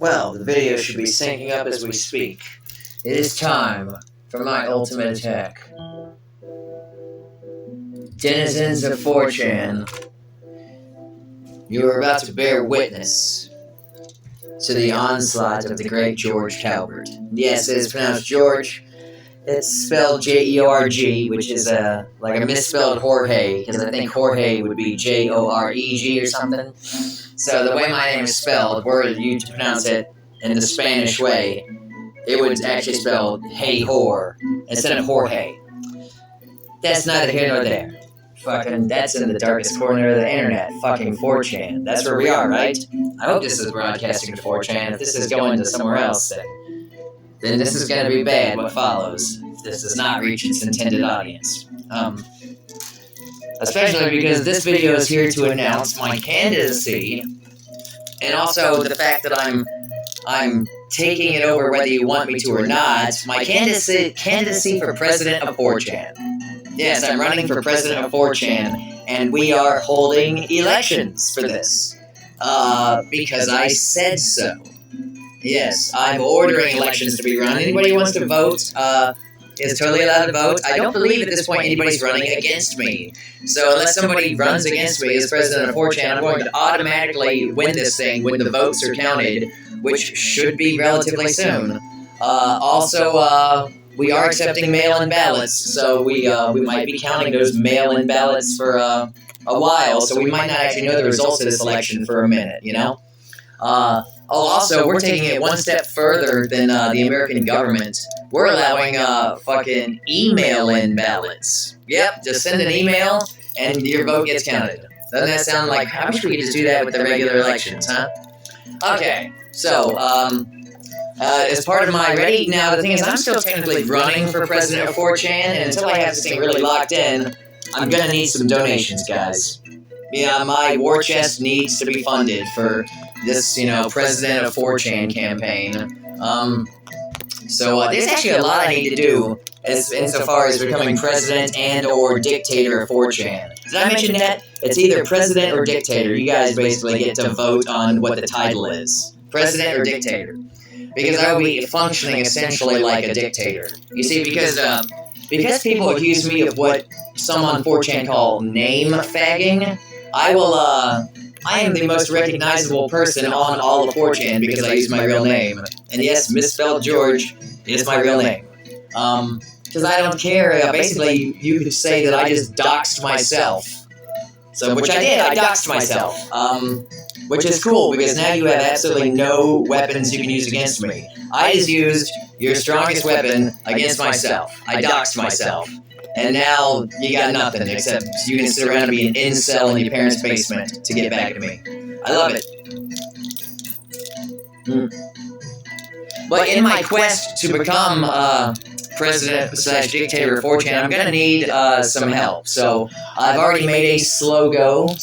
Well, the video should be syncing up as we speak. It is time for my ultimate attack. Denizens of 4chan, You are about to bear witness to the onslaught of the great George Calvert. Yes, it is pronounced George. It's spelled J-E-O-R-G, which is like a misspelled Jorge, because I think Jorge would be J-O-R-E-G or something. So the way my name is spelled, were you to pronounce it in the Spanish way, it would actually spell hey whore instead of Jorge. That's neither here nor there. Fucking, that's in the darkest corner of the internet. Fucking 4chan. That's where we are, right? I hope this is broadcasting to 4chan. If this is going to somewhere else, then this is going to be bad, what follows, if this does not reach its intended audience. Especially because this video is here to announce my candidacy, and also the fact that I'm taking it over whether you want me to or not, my candidacy for president of 4chan. Yes, I'm running for president of 4chan, and we are holding elections for this, because I said so. Yes, I'm ordering elections to be run. Anybody who wants to vote is totally allowed to vote. I don't believe at this point anybody's running against me. So unless somebody runs against me as president of 4chan, I'm going to automatically win this thing when the votes are counted, which should be relatively soon. Also, we are accepting mail-in ballots, so we might be counting those mail-in ballots for a while, so we might not actually know the results of this election for a minute, you know? Also, we're taking it one step further than the American government. We're allowing fucking email-in ballots. Yep, just send an email and your vote gets counted. Doesn't that sound like, I wish we could just do that with the regular elections, huh? Okay, so, as part of my ready, now the thing is I'm still technically running for president of 4chan, and until I have this thing really locked in, I'm gonna need some donations, guys. Yeah, my war chest needs to be funded for this, president of 4chan campaign. So there's actually a lot I need to do insofar as becoming president and or dictator of 4chan. Did I mention that? It's either president or dictator. You guys basically get to vote on what the title is. President or dictator. Because I will be functioning essentially like a dictator. You see, because people accuse me of what some on 4chan call name fagging, I am the most recognizable person on all of 4chan because I use my real name. And yes, misspelled George is my real name. Because I don't care. Basically, you could say that I just doxed myself. So, which I did. I doxed myself. Which is cool because now you have absolutely no weapons you can use against me. I just used your strongest weapon against myself. I doxed myself. And now you got nothing except you can sit around and be an incel in your parents' basement to get back at me. I love it. But in my quest to become president/dictator of 4chan, I'm gonna need some help. So I've already made a slogan.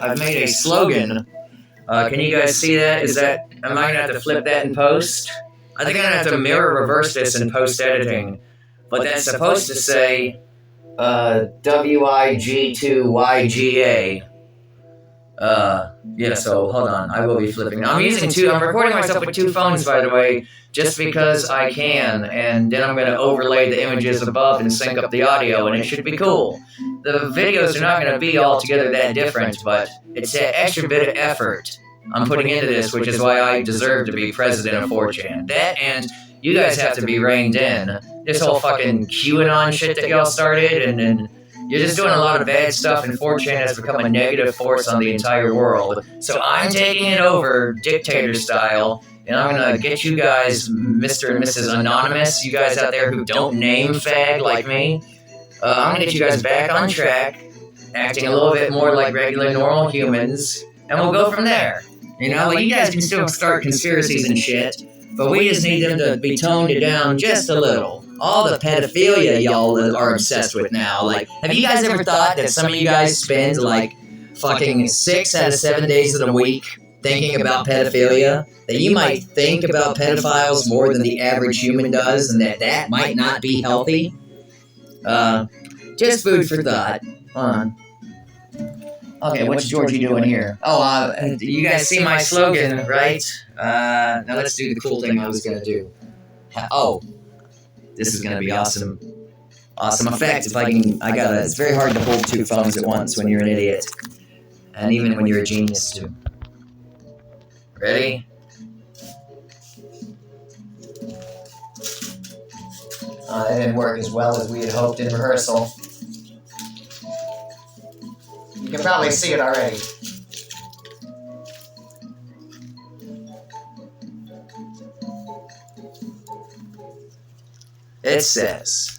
I've made a slogan. Can you guys see that? Am I gonna have to flip that in post? I think I'm gonna have to mirror reverse this in post editing. But that's supposed to say WIG2YGA. Yeah, so hold on. I will be flipping. I'm recording myself with two phones, by the way, just because I can. And then I'm going to overlay the images above and sync up the audio, and it should be cool. The videos are not going to be altogether that different, but it's that extra bit of effort I'm putting into this, which is why I deserve to be president of 4chan. That and you guys have to be reined in. This whole fucking QAnon shit that y'all started, and you're just doing a lot of bad stuff, and 4chan has become a negative force on the entire world. So I'm taking it over, dictator style, and I'm gonna get you guys, Mr. and Mrs. Anonymous, you guys out there who don't name fag like me, I'm gonna get you guys back on track, acting a little bit more like regular, normal humans, and we'll go from there. You guys can still start conspiracies and shit, but we just need them to be toned down just a little. All the pedophilia y'all are obsessed with now. Like, have you guys ever thought that some of you guys spend, fucking 6 out of 7 days of the week thinking about pedophilia? That you might think about pedophiles more than the average human does, and that might not be healthy? Just food for thought. Hold on. Okay, what's Georgie doing here? Oh, you guys see my slogan, right? Now let's do the cool thing I was gonna do. Oh, this is gonna be awesome. Awesome effect. If I can, it's very hard to hold two phones at once when you're an idiot. And even when you're a genius, too. Ready? That didn't work as well as we had hoped in rehearsal. You can probably see it already. It says,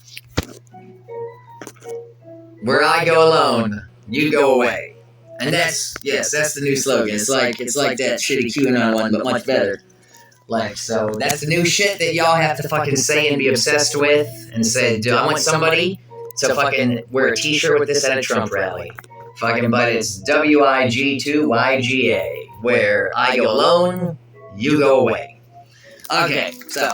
"Where I go alone, you go away." And that's the new slogan. It's like that shitty QAnon one, but much better. So that's the new shit that y'all have to fucking say and be obsessed with, and say, "Do I want somebody to fucking wear a t-shirt with this at a Trump rally?" But it's WIG2YGA, where I go alone, you go away. Okay, so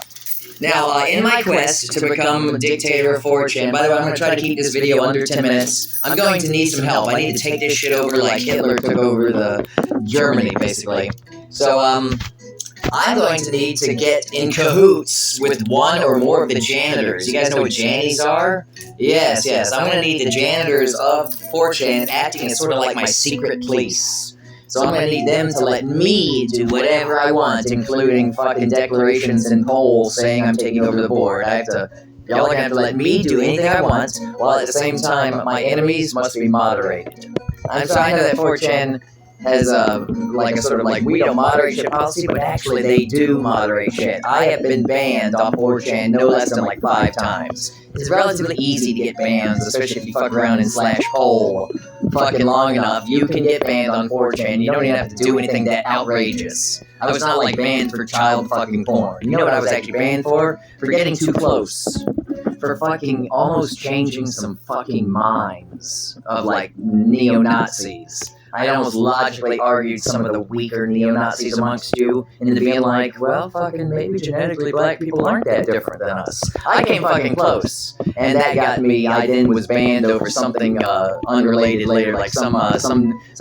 now in my quest to become dictator of 4chan, by the way, I'm going to try to keep this video under 10 minutes. I'm going to need some help. I need to take this shit over like Hitler took over the Germany, basically. So, I'm going to need to get in cahoots with one or more of the janitors. You guys know what jannies are? Yes. I'm going to need the janitors of 4chan acting as sort of like my secret police. So I'm going to need them to let me do whatever I want, including fucking declarations and polls saying I'm taking over the board. Y'all are going to have to let me do anything I want, while at the same time my enemies must be moderated. I know that 4chan has a sort of we don't moderate shit policy, but actually they do moderate shit. I have been banned on 4chan no less than 5 times. It's relatively easy to get bans, especially if you fuck around and /poll fucking long enough. You can get banned on 4chan. You don't even have to do anything that outrageous. I was not banned for child fucking porn. You know what I was actually banned for? For getting too close. For fucking almost changing some fucking minds of neo-Nazis. I almost logically argued some of the weaker neo-Nazis amongst you into being well, fucking maybe genetically black people aren't that different than us. I came fucking close, and that got me. I then was banned over something unrelated later, some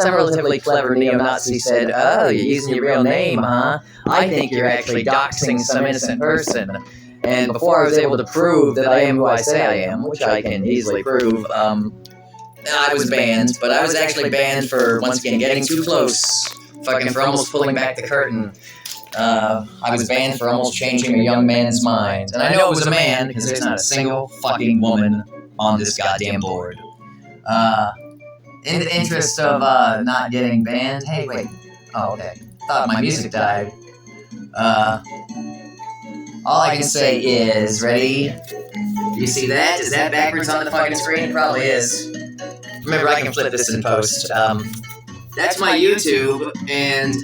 relatively clever neo-Nazi said, "Oh, you're using your real name, huh? I think you're actually doxing some innocent person." And before I was able to prove that I am who I say I am, which I can easily prove, I was banned, but I was actually banned for, once again, getting too close, for almost pulling back the curtain. I was banned for almost changing a young man's mind. And I know it was a man, because there's not a single fucking woman on this goddamn board. In the interest of not getting banned, hey, wait. Oh, okay. Thought my music died. All I can say is, ready? You see that? Is that backwards on the fucking screen? It probably is. Remember, I can flip this in post. That's my YouTube, and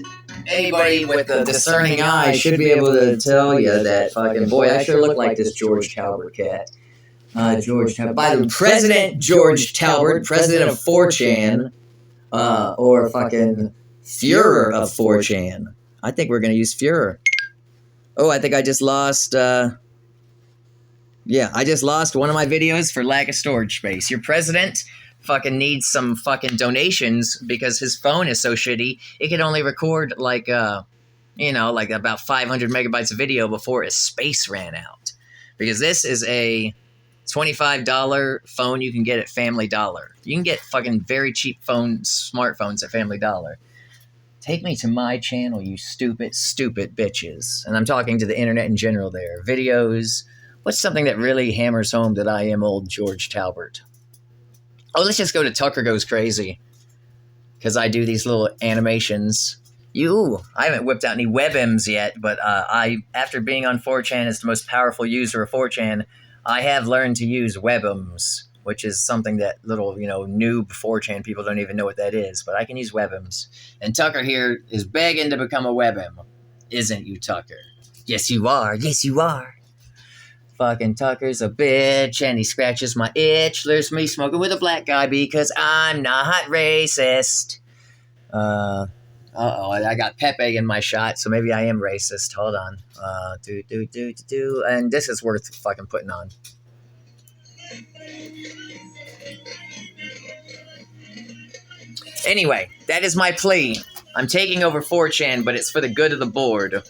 anybody with a discerning eye should be able to tell you that fucking, boy, I sure look like this George Talbert cat. George Talbert. By the President George Talbert, president of 4chan, or fucking Führer of 4chan. I think we're going to use Führer. Oh, I think I just lost, I just lost one of my videos for lack of storage space. Your president fucking needs some fucking donations because his phone is so shitty, it can only record about 500 megabytes of video before his space ran out. Because this is a $25 phone you can get at Family Dollar. You can get fucking very cheap smartphones at Family Dollar. Take me to my channel, you stupid, stupid bitches. And I'm talking to the internet in general there. Videos. What's something that really hammers home that I am old George Talbert? Oh, let's just go to Tucker Goes Crazy. Because I do these little animations. I haven't whipped out any WebMs yet, but after being on 4chan as the most powerful user of 4chan, I have learned to use WebMs, which is something that little, noob 4chan people don't even know what that is, but I can use WebMs. And Tucker here is begging to become a WebM. Isn't you, Tucker? Yes, you are. Yes, you are. Fucking Tucker's a bitch, and he scratches my itch. There's me smoking with a black guy because I'm not racist. Uh-oh, I got Pepe in my shot, so maybe I am racist. Hold on. And this is worth fucking putting on. Anyway, that is my plea. I'm taking over 4chan, but it's for the good of the board.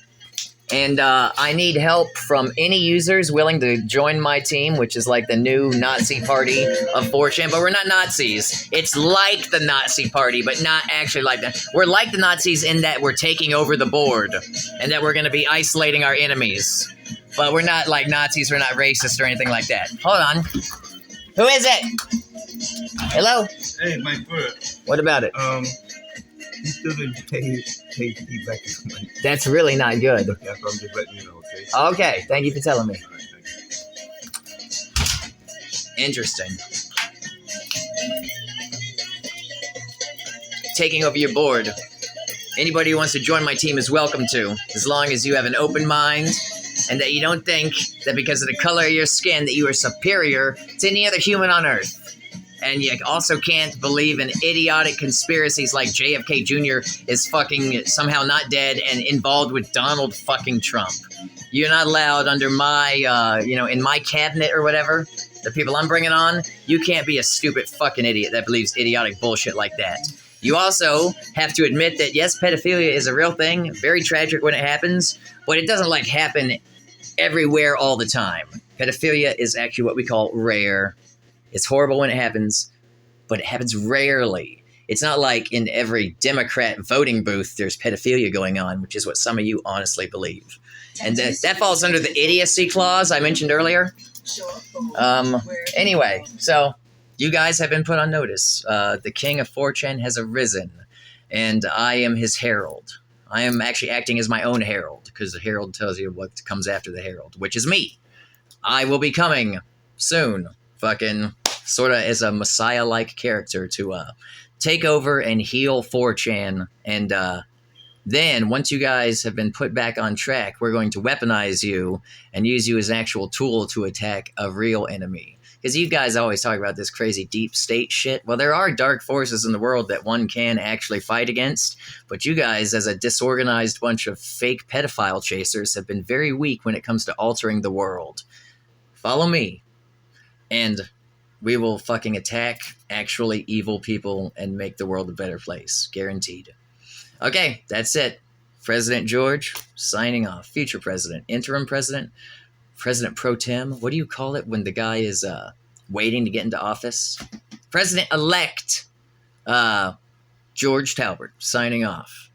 And I need help from any users willing to join my team, which is like the new Nazi party of 4chan. But we're not Nazis. It's like the Nazi party, but not actually like that. We're like the Nazis in that we're taking over the board and that we're going to be isolating our enemies. But we're not like Nazis. We're not racist or anything like that. Hold on. Who is it? Hello? Hey, my foot. What about it? He still didn't pay back his money. That's really not good. Yeah, so I'm just letting you know, okay? Okay, thank you for telling me. All right, thank you. Interesting. Taking over your board. Anybody who wants to join my team is welcome to, as long as you have an open mind and that you don't think that because of the color of your skin that you are superior to any other human on Earth. And you also can't believe in idiotic conspiracies like JFK Jr. is fucking somehow not dead and involved with Donald fucking Trump. You're not allowed under my, in my cabinet or whatever, the people I'm bringing on, you can't be a stupid fucking idiot that believes idiotic bullshit like that. You also have to admit that, yes, pedophilia is a real thing, very tragic when it happens, but it doesn't, happen everywhere all the time. Pedophilia is actually what we call rare. It's horrible when it happens, but it happens rarely. It's not like in every Democrat voting booth there's pedophilia going on, which is what some of you honestly believe. And that falls under the idiocy clause I mentioned earlier. Anyway, so you guys have been put on notice. The king of 4chan has arisen, and I am his herald. I am actually acting as my own herald, because the herald tells you what comes after the herald, which is me. I will be coming soon. Fucking sort of as a messiah-like character to take over and heal 4chan. And then, once you guys have been put back on track, we're going to weaponize you and use you as an actual tool to attack a real enemy. Because you guys always talk about this crazy deep state shit. Well, there are dark forces in the world that one can actually fight against. But you guys, as a disorganized bunch of fake pedophile chasers, have been very weak when it comes to altering the world. Follow me. And we will fucking attack actually evil people and make the world a better place. Guaranteed. Okay, that's it. President George, signing off. Future president. Interim president. President pro tem. What do you call it when the guy is waiting to get into office? President-elect George Talbert, signing off.